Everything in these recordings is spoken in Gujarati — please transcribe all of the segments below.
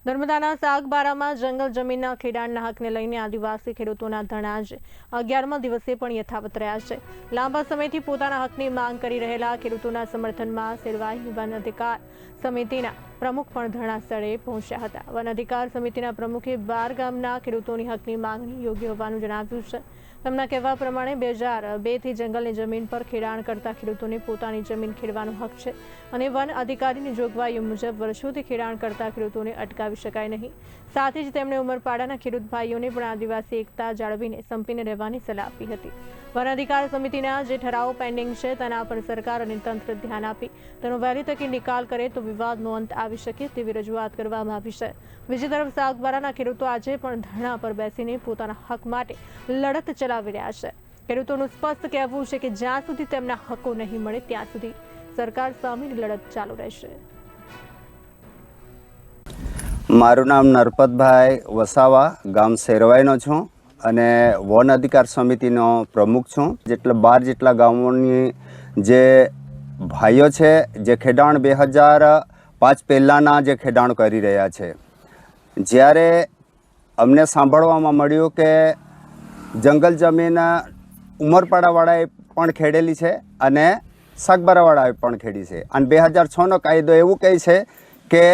નર્મદાના સાગબારામાં જંગલ જમીનના ખેડાણના હકને લઈને આદિવાસી ખેડૂતોના ધરણા જ 11મા દિવસે પણ યથાવત રહ્યા છે। લાંબા સમયથી પોતાના હકની માંગ કરી રહેલા ખેડૂતોના સમર્થનમાં સેરવાઈ વન અધિકાર સમિતિના પ્રમુખ પણ ધરણા સ્થળે પહોંચ્યા હતા। વન અધિકાર સમિતિના પ્રમુખે 12 ગામના ખેડૂતોની હકની માંગણી યોગ્ય હોવાનું જણાવ્યું છે। તેમના કહેવા પ્રમાણે 2002થી જંગલની જમીન પર ખેડાણ કરતા ખેડૂતોને પોતાની જમીન ખેડવાનો હક છે અને વન અધિકારીની જોગવાઈઓ મુજબ વર્ષોથી ખેડાણ કરતા ખેડૂતોને અટકાવી શકાય નહીં। સાથે જ તેમણે ઉમરપાડાના ખેડૂત ભાઈઓને પણ આદિવાસી એકતા જાળવીને સંપીને રહેવાની સલાહ આપી હતી। વન અધિકાર સમિતિના જે ઠરાવો પેન્ડિંગ છે તેના પર સરકાર અને તંત્ર ધ્યાન આપી તેનો વહેલી તકે નિકાલ કરે તો વિવાદનો અંત આવી શકે તેવી રજૂઆત કરવામાં આવી છે। બીજી તરફ સાગબારાના ખેડૂતો આજે પણ ધરણા પર બેસીને પોતાના હક માટે લડત ચલાવી રહ્યા છે। ખેડૂતોનું સ્પષ્ટ કહેવું છે કે જ્યાં સુધી તેમના હકો નહીં મળે ત્યાં સુધી સરકાર સામેની લડત ચાલુ રહેશે। મારું નામ નરપતભાઈ વસાવા, ગામ સેરવાઈનો છું અને વન અધિકાર સમિતિનો પ્રમુખ છું। 12 જેટલા ગામોની જે ભાઈઓ છે જે ખેડાણ 2005 પહેલાંના જે ખેડાણ કરી રહ્યા છે, જ્યારે અમને સાંભળવામાં મળ્યું કે જંગલ જમીન ઉમરપાડાવાળાએ પણ ખેડેલી છે અને સાગબારાવાળાએ પણ ખેડી છે અને 2006નો કાયદો એવું કહે છે કે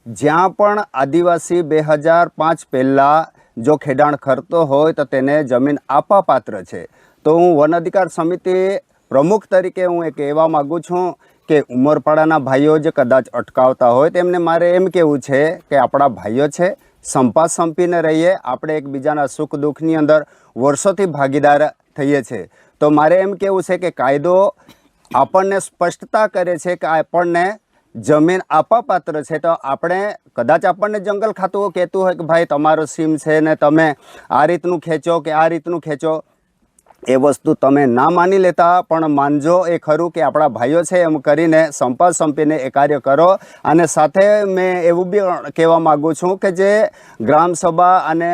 જ્યાં પણ આદિવાસી 2005 પહેલાં જો ખેડાણ કરતો હોય તો તેને જમીન આપવાપાત્ર છે। તો હું વન અધિકાર સમિતિ પ્રમુખ તરીકે હું એ કહેવા માગું છું કે ઉમરપાડાના ભાઈઓ જે કદાચ અટકાવતા હોય તેમને મારે એમ કહેવું છે કે આપણા ભાઈઓ છે, સંપા સંપીને રહીએ। આપણે એકબીજાના સુખ દુઃખની અંદર વર્ષોથી ભાગીદાર થઈએ છીએ। તો મારે એમ કહેવું છે કે કાયદો આપણને સ્પષ્ટતા કરે છે કે આપણને જમીન આપવાપાત્ર છે। તો આપણે કદાચ આપણને જંગલ ખાતું કહેતું હોય કે ભાઈ તમારો સીમ છે ને તમે આ રીતનું ખેંચો કે આ રીતનું ખેંચો, એ વસ્તુ તમે ના માની લેતા પણ માનજો એ ખરું કે આપણા ભાઈઓ છે એમ કરીને સંપા સંપીને એ કાર્ય કરો। અને સાથે મેં એવું બી કહેવા માગું છું કે જે ગ્રામસભા અને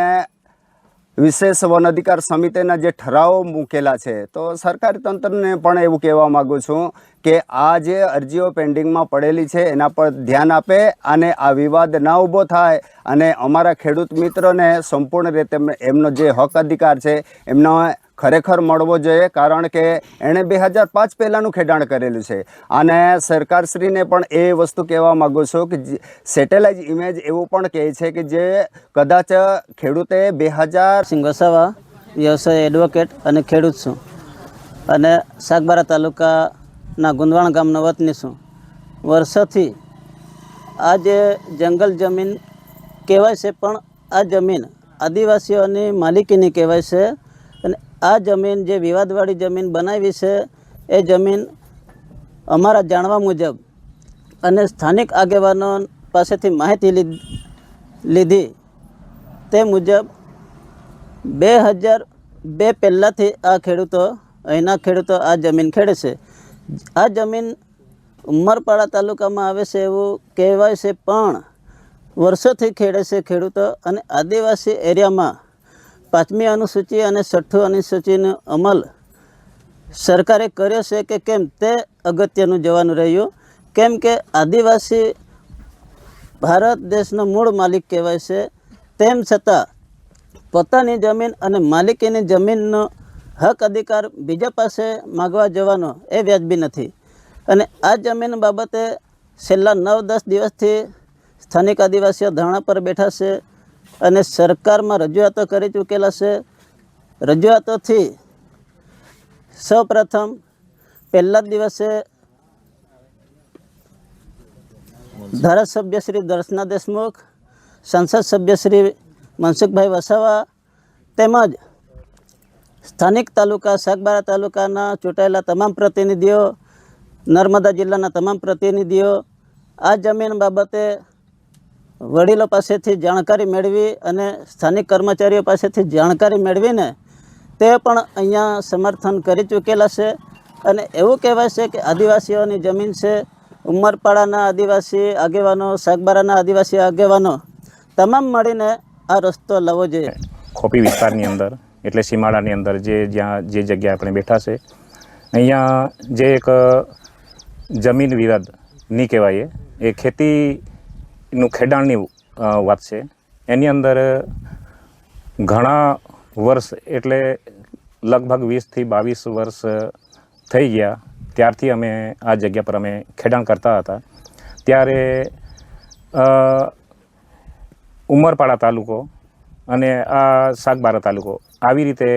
વિશેષ વન અધિકાર સમિતિના જે ઠરાવો મૂકેલા છે તો સરકારી તંત્રને પણ એવું કહેવા માગું છું કે આ જે અરજીઓ પેન્ડિંગમાં પડેલી છે એના પર ધ્યાન આપે અને આ વિવાદ ના ઊભો થાય અને અમારા ખેડૂત મિત્રોને સંપૂર્ણ રીતે એમનો જે હક અધિકાર છે એમનો ખરેખર મળવો જોઈએ। કારણ કે એણે 2005 પહેલાંનું ખેડાણ કરેલું છે અને સરકારશ્રીને પણ એ વસ્તુ કહેવા માગું છું કે સેટેલાઇટ ઇમેજ એવું પણ કહે છે કે જે કદાચ ખેડૂતે 2000 સિંહ વસાવા વ્યવસાય એડવોકેટ અને ખેડૂત છું અને સાગબારા તાલુકાના ગુંદવાણ ગામનો વતની છું। વર્ષોથી આ જે જંગલ જમીન કહેવાય છે પણ આ જમીન આદિવાસીઓની માલિકીની કહેવાય છે અને આ જમીન જે વિવાદવાળી જમીન બનાવી છે એ જમીન અમારા જાણવા મુજબ અને સ્થાનિક આગેવાનો પાસેથી માહિતી લીધી તે મુજબ 2002 પહેલાંથી આ ખેડૂતો અહીંના ખેડૂતો આ જમીન ખેડે છે। આ જમીન ઉમરપાડા તાલુકામાં આવે છે એવું કહેવાય છે પણ વર્ષોથી ખેડે છે ખેડૂતો અને આદિવાસી એરિયામાં 5મી અનુસૂચિ અને 6ઠ્ઠી અનુસૂચિનો અમલ સરકારે કર્યો છે કે કેમ તે અગત્યનું જોવાનું રહ્યું। કેમ કે આદિવાસી ભારત દેશનો મૂળ માલિક કહેવાય છે, તેમ છતાં પોતાની જમીન અને માલિકીની જમીનનો હક અધિકાર બીજા પાસે માગવા જવાનો એ વ્યાજબી નથી। અને આ જમીન બાબતે છેલ્લા 9-10 દિવસથી સ્થાનિક આદિવાસીઓ ધરણા પર બેઠા છે અને સરકારમાં રજૂઆતો કરી ચૂકેલા છે। રજૂઆતોથી સૌપ્રથમ પહેલા જ દિવસે ધારાસભ્ય શ્રી દર્શના દેશમુખ, સંસદ સભ્ય શ્રી મનસુખભાઈ વસાવા તેમજ સ્થાનિક તાલુકા સાગબારા તાલુકાના ચૂંટાયેલા તમામ પ્રતિનિધિઓ, નર્મદા જિલ્લાના તમામ પ્રતિનિધિઓ આ જમીન બાબતે વડીલો પાસેથી જાણકારી મેળવી અને સ્થાનિક કર્મચારીઓ પાસેથી જાણકારી મેળવીને તે પણ અહીંયા સમર્થન કરી ચૂકેલા છે। અને એવું કહેવાય છે કે આદિવાસીઓની જમીન છે। ઉમરપાડાના આદિવાસી આગેવાનો, સાગબારાના આદિવાસી આગેવાનો તમામ મળીને આ રસ્તો લાવવો જોઈએ। ખોપી વિસ્તારની અંદર એટલે સીમાડાની અંદર જ્યાં જે જગ્યાએ આપણે બેઠા છે અહીંયા જે એક જમીન વિવાદ નહીં કહેવાય એ ખેતીનું ખેડાણની વાત છે. એની અંદર ઘણા વર્ષ એટલે લગભગ 20 થી 22 વર્ષ થઈ ગયા ત્યારથી અમે આ જગ્યા પર અમે ખેડાણ કરતા હતા. ત્યારે ઉમરપાડા તાલુકો અને આ સાગબારા તાલુકો આવી રીતે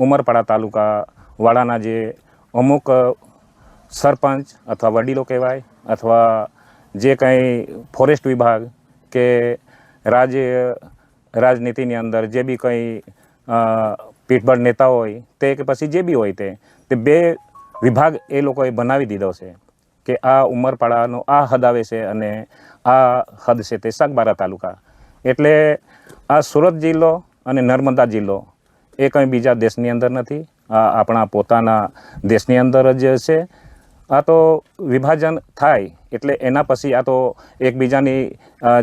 ઉમરપાડા તાલુકા વાળાના જે અમુક સરપંચ અથવા વડીલો કહેવાય અથવા જે કંઈ ફોરેસ્ટ વિભાગ કે રાજનીતિની અંદર જે બી કંઈ પીઠબળ નેતા હોય તે કે પછી જે બી હોય તે બે વિભાગ એ લોકોએ બનાવી દીધો છે કે આ ઉમરપાડાનો આ હદ આવે છે અને આ હદ છે તે સાગબારા તાલુકા. એટલે આ સુરત જિલ્લો અને નર્મદા જિલ્લો એ કંઈ બીજા દેશની અંદર નથી, આ આપણા પોતાના દેશની અંદર જ છે. આ તો વિભાજન થાય એટલે એના પછી આ તો એકબીજાની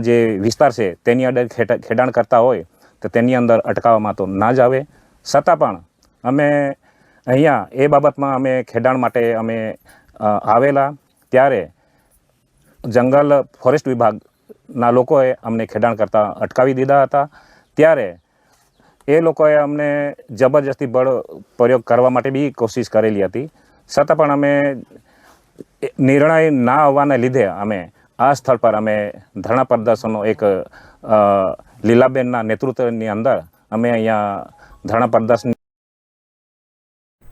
જે વિસ્તાર છે તેની અંદર ખેડાણ કરતા હોય તો તેની અંદર અટકાવવામાં તો ના જ આવે. છતાં પણ અમે અહીંયા એ બાબતમાં અમે ખેડાણ માટે અમે આવેલા ત્યારે જંગલ ફોરેસ્ટ વિભાગના લોકોએ અમને ખેડાણ કરતાં અટકાવી દીધા હતા. ત્યારે એ લોકોએ અમને જબરજસ્તી બળ પ્રયોગ કરવા માટે બી કોશિશ કરેલી હતી. છતાં પણ અમે નિર્ણય ના આવવાને લીધે અમે આ સ્થળ પર અમે ધરણા પ્રદર્શનનો એક લીલાબેનના નેતૃત્વની અંદર અમે અહીંયા ધરણા પ્રદર્શન